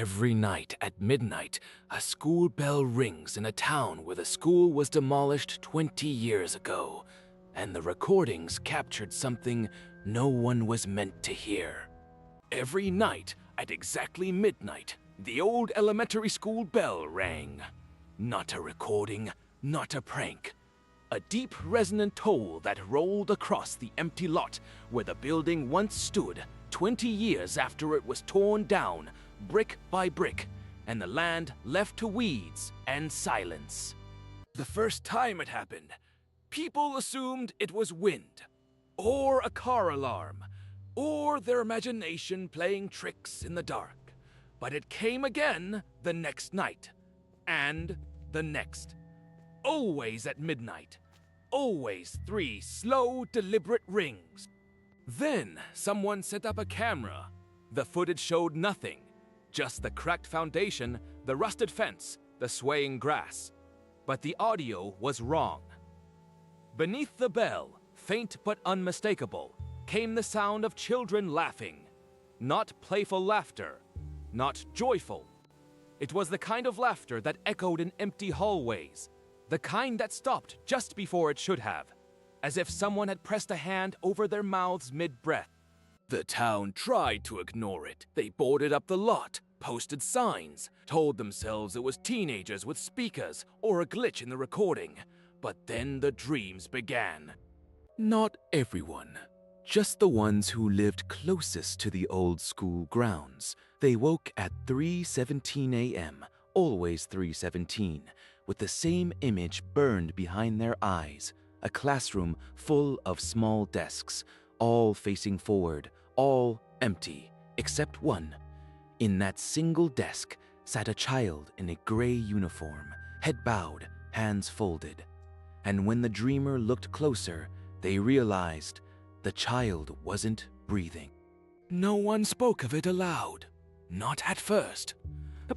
Every night at midnight, a school bell rings in a town where the school was demolished 20 years ago, and the recordings captured something no one was meant to hear. Every night at exactly midnight, the old elementary school bell rang. Not a recording, not a prank. A deep resonant toll that rolled across the empty lot where the building once stood 20 years after it was torn down, brick by brick, and the land left to weeds and silence. The first time it happened, people assumed it was wind, or a car alarm, or their imagination playing tricks in the dark. But it came again the next night, and the next. Always at midnight. Always 3 slow, deliberate rings. Then someone set up a camera. The footage showed nothing. Just the cracked foundation, the rusted fence, the swaying grass. But the audio was wrong. Beneath the bell, faint but unmistakable, came the sound of children laughing. Not playful laughter, not joyful. It was the kind of laughter that echoed in empty hallways, the kind that stopped just before it should have, as if someone had pressed a hand over their mouths mid-breath. The town tried to ignore it. They boarded up the lot, posted signs, told themselves it was teenagers with speakers or a glitch in the recording. But then the dreams began. Not everyone, just the ones who lived closest to the old school grounds. They woke at 3:17 a.m., always 3:17, with the same image burned behind their eyes, a classroom full of small desks, all facing forward, all empty, except one. In that single desk sat a child in a gray uniform, head bowed, hands folded. And when the dreamer looked closer, they realized the child wasn't breathing. No one spoke of it aloud, not at first,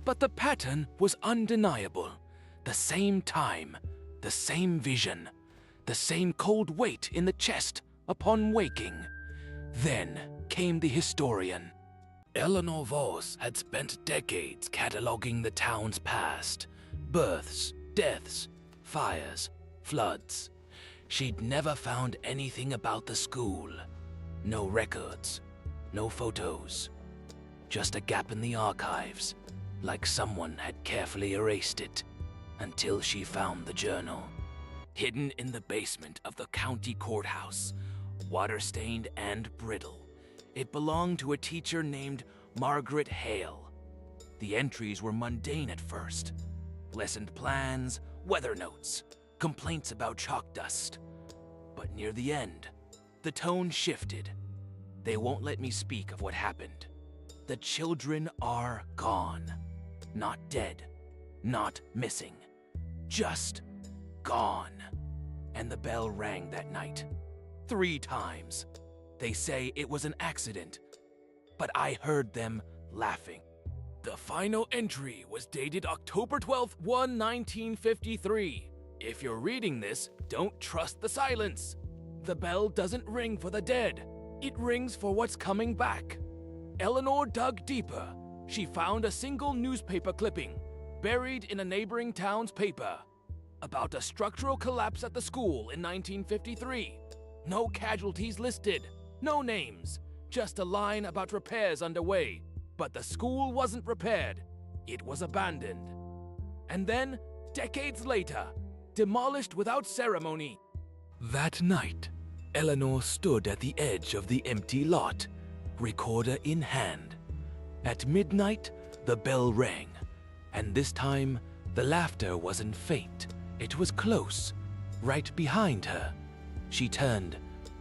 but the pattern was undeniable. The same time, the same vision, the same cold weight in the chest upon waking. Then came the historian. Eleanor Voss had spent decades cataloging the town's past. Births, deaths, fires, floods. She'd never found anything about the school. No records, no photos. Just a gap in the archives, like someone had carefully erased it, until she found the journal. Hidden in the basement of the county courthouse, water-stained and brittle. It belonged to a teacher named Margaret Hale. The entries were mundane at first. Lesson plans, weather notes, complaints about chalk dust. But near the end, the tone shifted. They won't let me speak of what happened. The children are gone. Not dead, not missing. Just gone. And the bell rang that night. 3 times. They say it was an accident, but I heard them laughing. The final entry was dated October 12th, 1953. If you're reading this, don't trust the silence. The bell doesn't ring for the dead. It rings for what's coming back. Eleanor dug deeper. She found a single newspaper clipping, buried in a neighboring town's paper, about a structural collapse at the school in 1953. No casualties listed, no names, just a line about repairs underway. But the school wasn't repaired, it was abandoned. And then, decades later, demolished without ceremony. That night, Eleanor stood at the edge of the empty lot, recorder in hand. At midnight, the bell rang, and this time, the laughter wasn't faint. It was close, right behind her. She turned,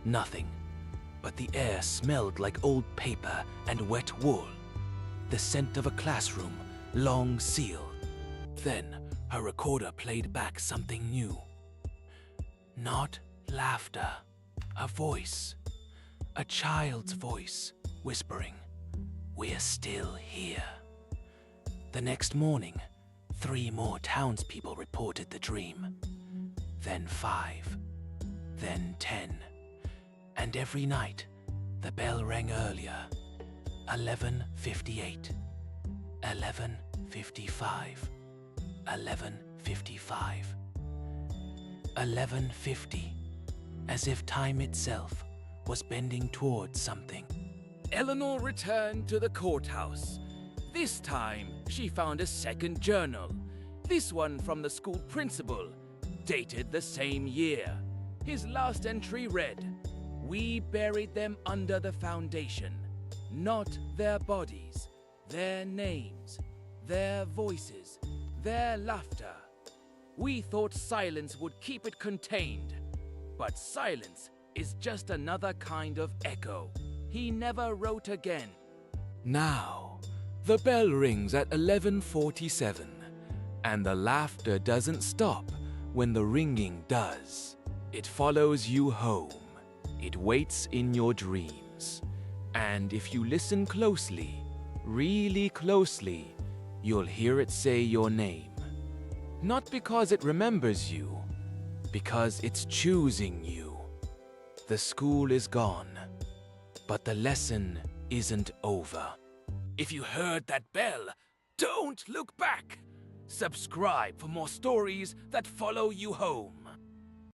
nothing, but the air smelled like old paper and wet wool. The scent of a classroom, long sealed. Then, her recorder played back something new. Not laughter, a voice, a child's voice, whispering, "We're still here." The next morning, 3 more townspeople reported the dream. Then 5, then 10. And every night, the bell rang earlier, 11:58. 11:55. 11:55. 11:50. As if time itself was bending towards something. Eleanor returned to the courthouse. This time, she found a second journal. This one from the school principal, dated the same year. His last entry read, "We buried them under the foundation, not their bodies, their names, their voices, their laughter. We thought silence would keep it contained, but silence is just another kind of echo." He never wrote again. Now, the bell rings at 11:47, and the laughter doesn't stop when the ringing does. It follows you home. It waits in your dreams. And if you listen closely, really closely, you'll hear it say your name. Not because it remembers you, because it's choosing you. The school is gone, but the lesson isn't over. If you heard that bell, don't look back. Subscribe for more stories that follow you home.